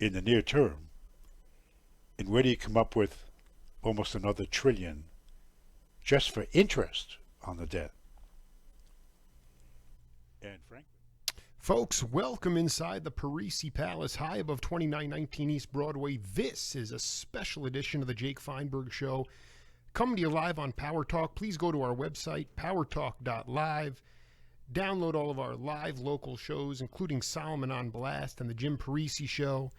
in the near term? And where do you come up with almost another trillion just for interest on the debt? And frankly, folks, welcome inside the Parisi Palace, high above 2919 East Broadway. This is a special edition of the Jake Feinberg Show, coming to you live on Powertalk. Please go to our website, powertalk.live. Download all of our live local shows, including Solomon on Blast and the Jim Parisi Show,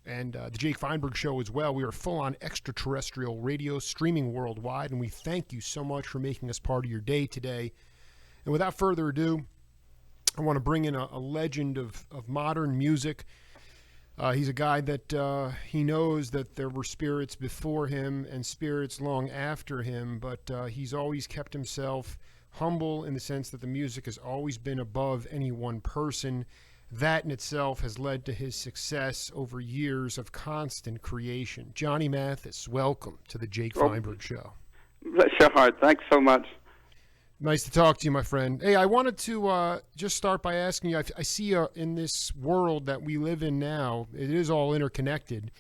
and the Jake Feinberg Show as well. We are full-on extraterrestrial radio, streaming worldwide, and we thank you so much for making us part of your day today. And without further ado, I want to bring in a legend of modern music. He's a guy that he knows that there were spirits before him and spirits long after him, but he's always kept himself humble in the sense that the music has always been above any one person. That in itself has led to his success over years of constant creation. Johnny Mathis, welcome to the Jake Feinberg Show. Bless your heart. Thanks so much. Nice to talk to you, my friend. Hey, I wanted to just start by asking you, I see in this world that we live in now, it is all interconnected,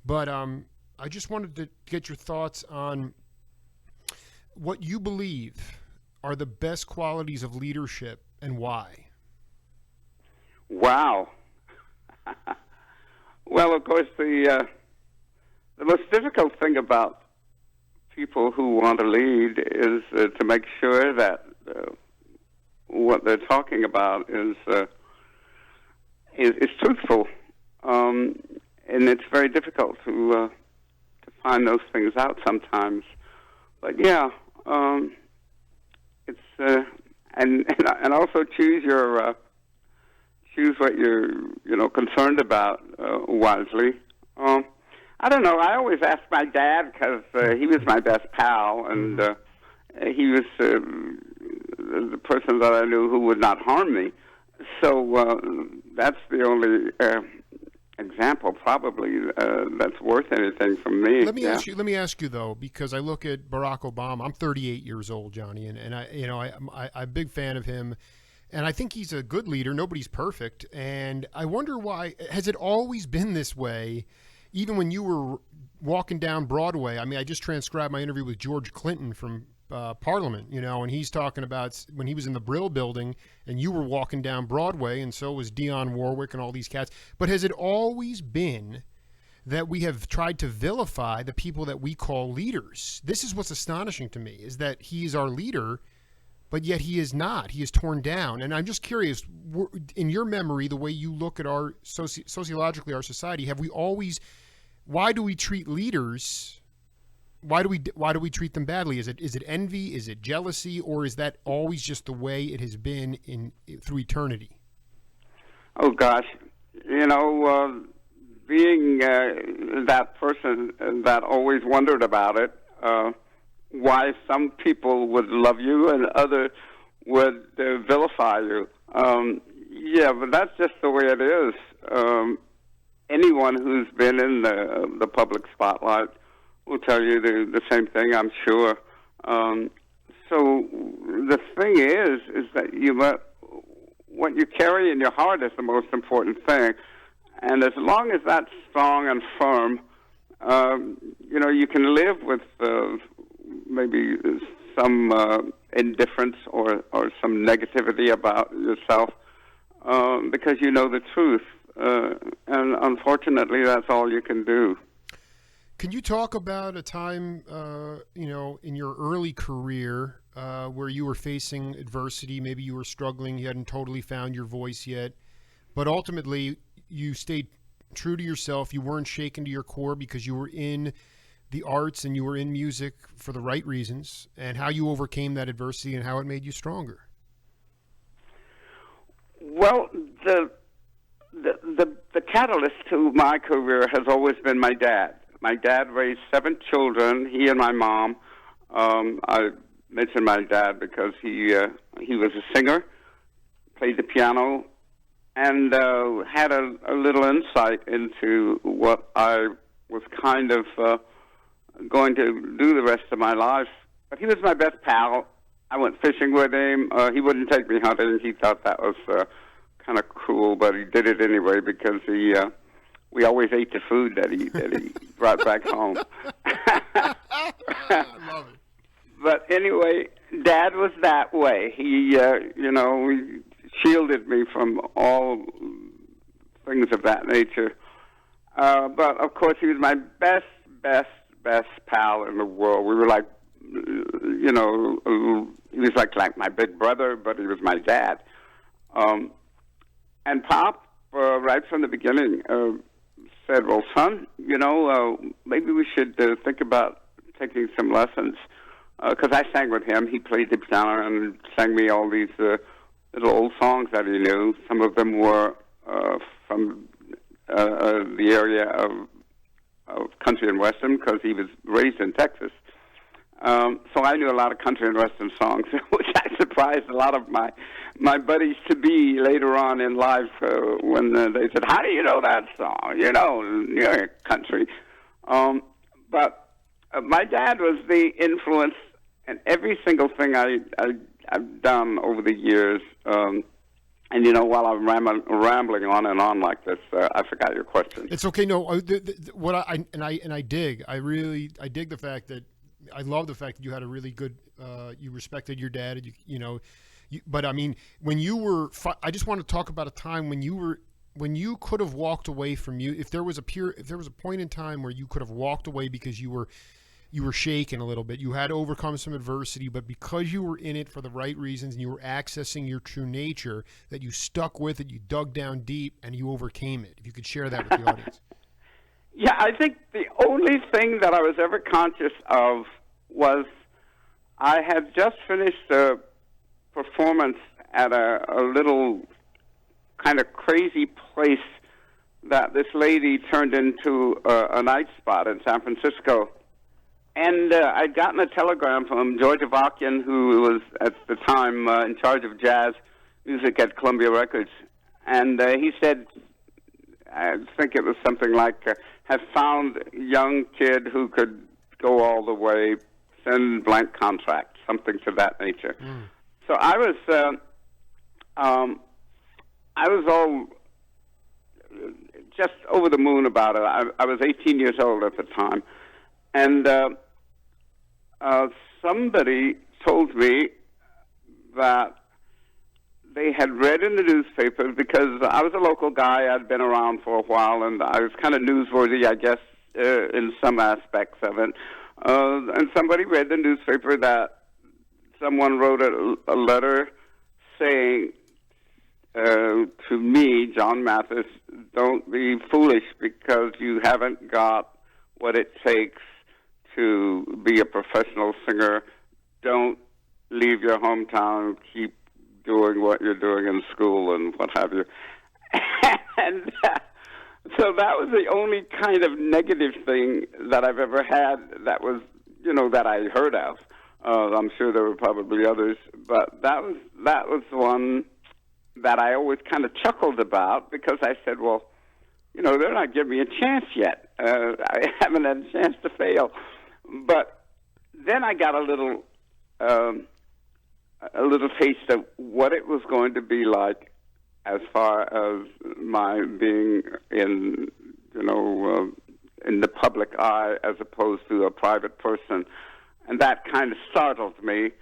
but I just wanted to get your thoughts on what you believe are the best qualities of leadership and why. Wow. Well, of course, the most difficult thing about people who want to lead is to make sure that what they're talking about is truthful, and it's very difficult to find those things out sometimes. But yeah, it's and also choose what you're concerned about wisely. I don't know. I always ask my dad because he was my best pal, and he was the person that I knew who would not harm me. So that's the only example, probably, that's worth anything from me. Let me ask you though, because I look at Barack Obama. I'm 38 years old, Johnny, and I'm a big fan of him. And I think he's a good leader. Nobody's perfect. And I wonder why, has it always been this way, even when you were walking down Broadway? I mean, I just transcribed my interview with George Clinton from Parliament, and he's talking about when he was in the Brill Building and you were walking down Broadway, and so was Dionne Warwick and all these cats. But has it always been that we have tried to vilify the people that we call leaders? This is what's astonishing to me, is that he is our leader, but yet he is not. He is torn down. And I'm just curious, in your memory, the way you look at our sociologically our society, have we always? Why do we treat leaders? Why do we treat them badly? Is it envy? Is it jealousy? Or is that always just the way it has been through eternity? Oh gosh, being that person that always wondered about it. Why some people would love you and others would vilify you. Yeah, but that's just the way it is. Anyone who's been in the public spotlight will tell you the same thing, I'm sure. So the thing is that what you carry in your heart is the most important thing. And as long as that's strong and firm, you can live with maybe some indifference or some negativity about yourself because you know the truth. And unfortunately, that's all you can do. Can you talk about a time, in your early career where you were facing adversity? Maybe you were struggling, you hadn't totally found your voice yet, but ultimately you stayed true to yourself. You weren't shaken to your core because you were in the arts and you were in music for the right reasons, and how you overcame that adversity and how it made you stronger. Well, the catalyst to my career has always been my dad. My dad raised 7 children, he and my mom. I mentioned my dad because he was a singer, played the piano, and had a little insight into what I was kind of going to do the rest of my life. But he was my best pal. I went fishing with him. He wouldn't take me hunting. He thought that was kind of cruel, but he did it anyway because he we always ate the food that he brought back home. I love it. But anyway, Dad was that way. He, he shielded me from all things of that nature. But of course, he was my best pal in the world. We were like, he was like my big brother, but he was my dad. And Pop, right from the beginning, said, "Well, son, maybe we should think about taking some lessons." Because I sang with him. He played the piano and sang me all these little old songs that he knew. Some of them were from the area of country and western, because he was raised in Texas. So I knew a lot of country and western songs, which I surprised a lot of my buddies to be later on in life when they said, "How do you know that song? You're country." But my dad was the influence in every single thing I've done over the years. And while I'm rambling on and on like this, I forgot your question. It's okay. No, what I dig. I dig the fact that I love the fact that you had a really good. You respected your dad. But I mean, when you were, I just want to talk about a time when you could have walked away from you. If there was a point in time where you could have walked away because you were shaken a little bit. You had to overcome some adversity, but because you were in it for the right reasons and you were accessing your true nature, that you stuck with it, you dug down deep, and you overcame it. If you could share that with the audience. Yeah, I think the only thing that I was ever conscious of was I had just finished a performance at a little kind of crazy place that this lady turned into a night spot in San Francisco. And I'd gotten a telegram from George Avakian, who was at the time in charge of jazz music at Columbia Records. And he said, I think it was something like, have found a young kid who could go all the way, send blank contract, something to that nature. Mm. So I was all just over the moon about it. I was 18 years old at the time. And somebody told me that they had read in the newspapers, because I was a local guy. I'd been around for a while, and I was kind of newsworthy, I guess, in some aspects of it. And somebody read the newspaper that someone wrote a letter saying to me, John Mathis, don't be foolish because you haven't got what it takes to be a professional singer. Don't leave your hometown. Keep doing what you're doing in school and what have you. And so that was the only kind of negative thing that I've ever had that was, that I heard of. I'm sure there were probably others, but that was one that I always kind of chuckled about, because I said, well, they're not giving me a chance yet. I haven't had a chance to fail. But then I got a little taste of what it was going to be like, as far as my being in the public eye as opposed to a private person, and that kind of startled me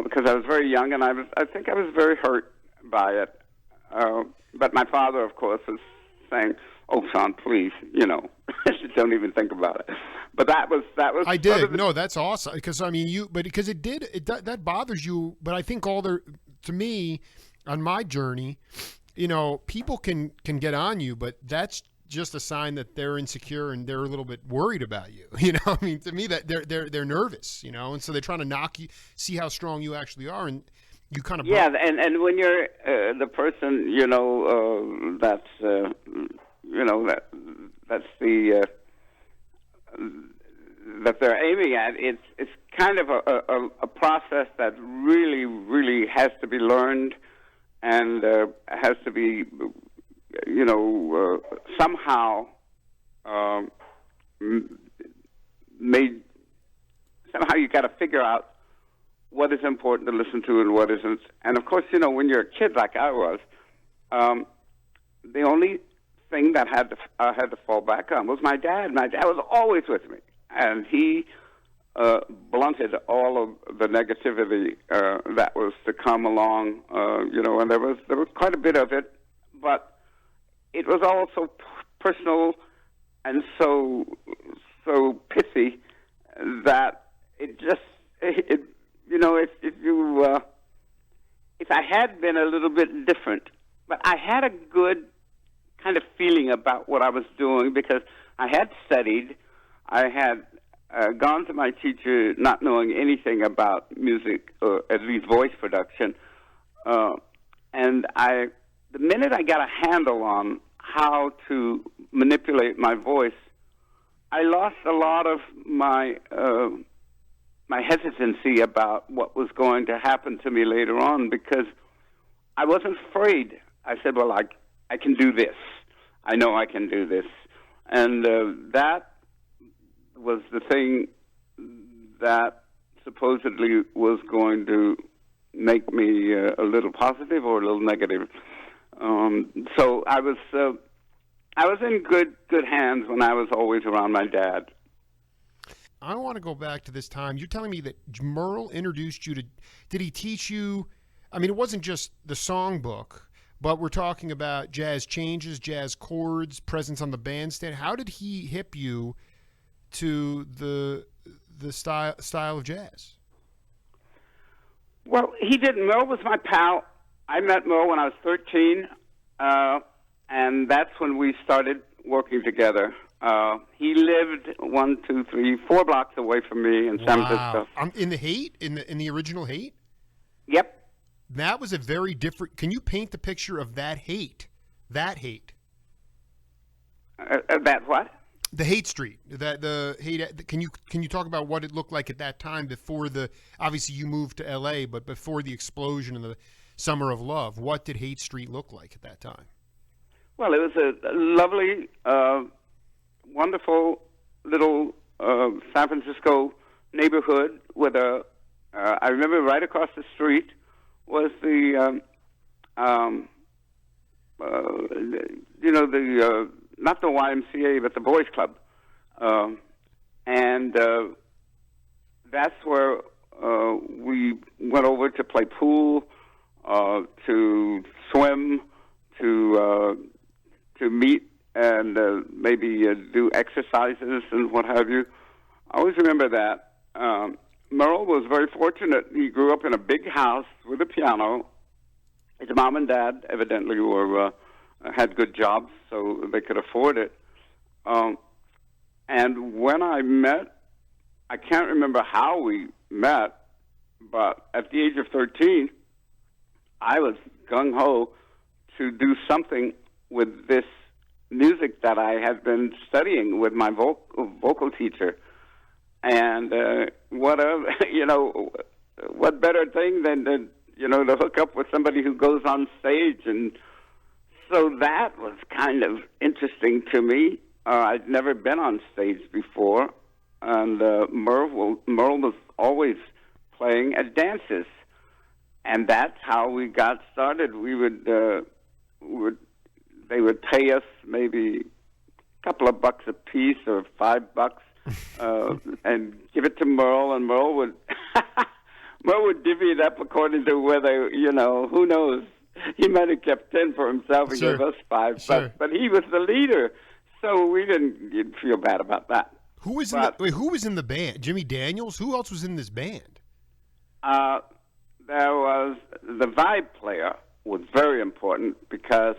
because I was very young, and I think I was very hurt by it. But my father, of course, was saying, "Oh, son, please, don't even think about it." But that was. I did. No, that's awesome. Because because that bothers you. But I think to me, on my journey, people can get on you, but that's just a sign that they're insecure and they're a little bit worried about you. To me, that they're nervous. And so they're trying to knock you, see how strong you actually are, and you kind of and when you're the person, that's that's the that they're aiming at. It's kind of a process that really has to be learned and has to be somehow made. Somehow you got to figure out what is important to listen to and what isn't. And of course, when you're a kid like I was, the only thing that I had to fall back on was my dad. My dad was always with me, and he blunted all of the negativity that was to come along. And there was quite a bit of it, but it was all so personal and so pithy that it just if I had been a little bit different, but I had a good kind of feeling about what I was doing because I had studied. I had gone to my teacher not knowing anything about music, or at least voice production. And the minute I got a handle on how to manipulate my voice, I lost a lot of my hesitancy about what was going to happen to me later on because I wasn't afraid. I said, well, I can do this. I know I can do this. And that was the thing that supposedly was going to make me a little positive or a little negative. So I was in good hands when I was always around my dad. I want to go back to this time. You're telling me that Merle introduced you to, did he teach you, I mean, it wasn't just the songbook, but we're talking about jazz changes, jazz chords, presence on the bandstand. How did he hip you to the style of jazz? Well, he didn't. Merle was my pal. I met Merle when I was 13, and that's when we started working together. He lived 4 blocks away from me in San Francisco. In the Haight? In the original Haight? Yep. That was a very different. Can you paint the picture of that Haight? That Haight. That what? The Haight Street. The Haight. Can you talk about what it looked like at that time before obviously you moved to L.A., but before the explosion of the Summer of Love? What did Haight Street look like at that time? Well, it was a lovely, wonderful little San Francisco neighborhood with I remember right across the street was the not the YMCA, but the Boys Club. And that's where we went over to play pool, to swim, to meet and maybe do exercises and what have you. I always remember that. Merle was very fortunate. He grew up in a big house with a piano. His mom and dad evidently had good jobs, so they could afford it. And when I can't remember how we met, but at the age of 13, I was gung-ho to do something with this music that I had been studying with my vocal teacher. And what better thing than to hook up with somebody who goes on stage. And so that was kind of interesting to me. I'd never been on stage before, and Merle was always playing at dances, and that's how we got started. They would pay us maybe a couple of bucks a piece or $5, and give it to Merle, and Merle would divvy it up according to whether, who knows. He might have kept 10 for himself and gave us 5, but he was the leader, so we didn't feel bad about that. Who was in the band? Jimmy Daniels? Who else was in this band? There was the vibe player was very important because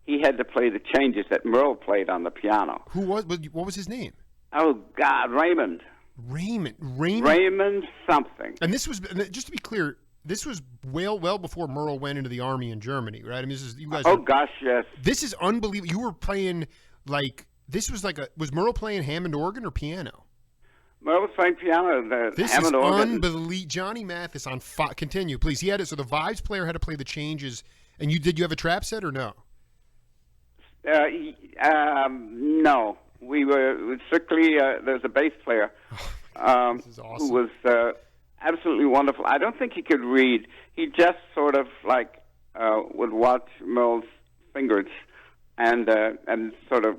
he had to play the changes that Merle played on the piano. What was his name? Oh, God, Raymond. Raymond something. And this was, just to be clear, this was well before Merle went into the army in Germany, right? I mean, this is, you guys. Oh, gosh, yes. This is unbelievable. You were playing, was Merle playing Hammond organ or piano? Merle was playing piano. This Hammond is organ. unbelievable. Johnny Mathis on continue, please. He had it, so the vibes player had to play the changes. And did you have a trap set or no? No. We were strictly, there's a bass player this is awesome. who was absolutely wonderful. I don't think he could read. He just sort of would watch Merle's fingers and sort of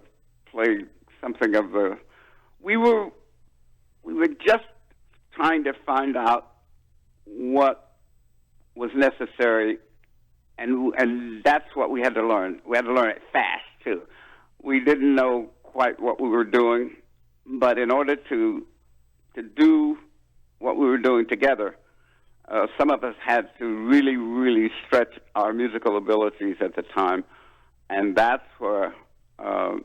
play something of the. We were just trying to find out what was necessary, and that's what we had to learn. We had to learn it fast too. We didn't know quite what we were doing, but in order to do what we were doing together, some of us had to really, really stretch our musical abilities at the time, and that's where I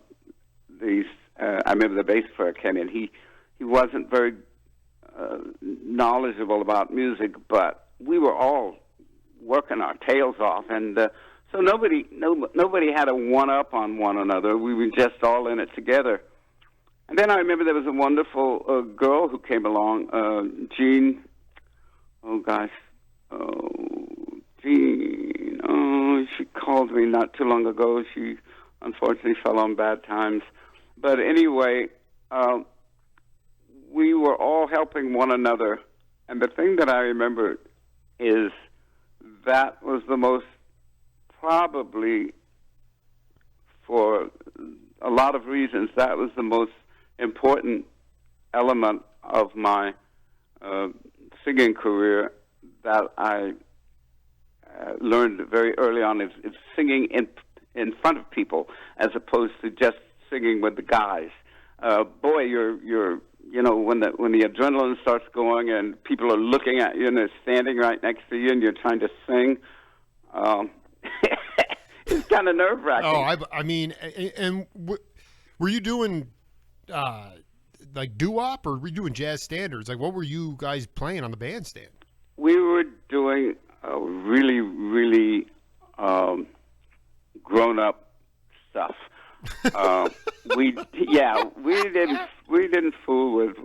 remember the bass player came in. He wasn't very knowledgeable about music, but we were all working our tails off, and so nobody had a one-up on one another. We were just all in it together. And then I remember there was a wonderful girl who came along, Jean. Jean. Oh, she called me not too long ago. She unfortunately fell on bad times. But anyway, we were all helping one another. And the thing that I remember is that was the most, probably for a lot of reasons, that was the most important element of my singing career that I learned very early on. Is singing in front of people as opposed to just singing with the guys. Boy, you're when the adrenaline starts going and people are looking at you and they're standing right next to you and you're trying to sing. It's kind of nerve-wracking. Oh, I mean, and were you doing like doo-wop, or were you doing jazz standards? Like, what were you guys playing on the bandstand? We were doing really, really grown-up stuff. We didn't fool with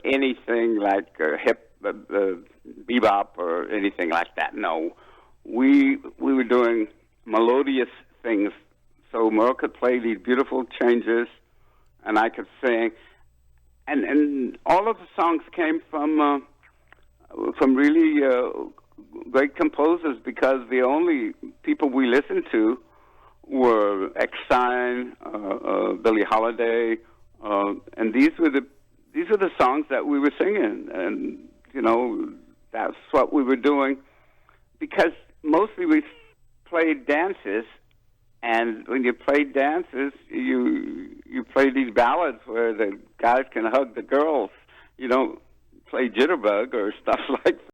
anything like hip bebop or anything like that. No, we were doing melodious things, so Merle could play these beautiful changes, and I could sing, and all of the songs came from really great composers, because the only people we listened to were Eckstein, Billie Holiday, and these were the songs that we were singing, and that's what we were doing, because mostly we played dances, and when you played dances, you play these ballads where the guys can hug the girls. You don't play jitterbug or stuff like